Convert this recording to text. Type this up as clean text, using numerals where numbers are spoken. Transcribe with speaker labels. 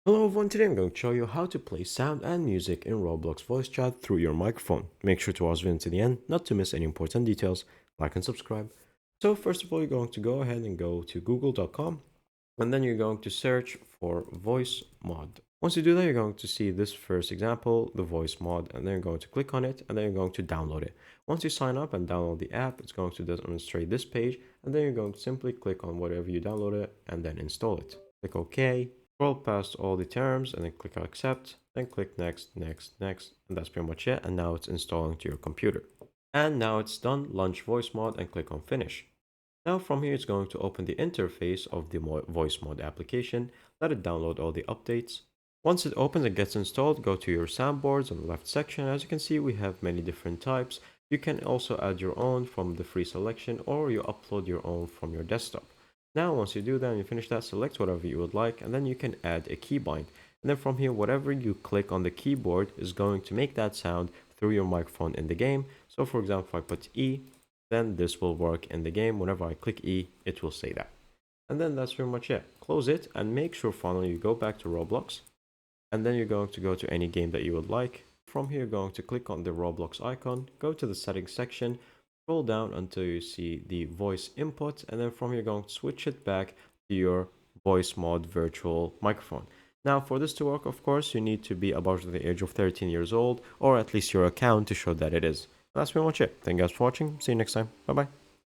Speaker 1: Hello everyone, today I'm going to show you how to play sound and music in Roblox voice chat through your microphone. Make sure to watch the video to the end, not to miss any important details. Like and subscribe. So first of all, you're going to go ahead and go to google.com and then you're going to search for voice mod. Once you do that, you're going to see this first example, the voice mod, and then you're going to click on it and then you're going to download it. Once you sign up and download the app, it's going to demonstrate this page and then you're going to simply click on whatever you downloaded and then install it. Click OK. Scroll past all the terms and then click accept, then click next, next, next, and that's pretty much it. And now it's installing to your computer. And now it's done, launch voice mod and click on finish. Now from here, it's going to open the interface of the voice mod application, let it download all the updates. Once it opens and gets installed, go to your soundboards on the left section. As you can see, we have many different types. You can also add your own from the free selection or you upload your own from your desktop. Now, once you do that and you finish that, select whatever you would like, and then you can add a keybind. And then from here, whatever you click on the keyboard is going to make that sound through your microphone in the game. So for example, if I put E, then this will work in the game. Whenever I click E, it will say that. And then that's pretty much it. Close it and make sure finally you go back to Roblox. And then you're going to go to any game that you would like. From here, you're going to click on the Roblox icon, go to the settings section, scroll down until you see the voice input, and then from here, you're going to switch it back to your voice mod virtual microphone. Now, for this to work, of course, you need to be above the age of 13 years old, or at least your account to show that it is. That's pretty much it. Thank you guys for watching. See you next time. Bye bye.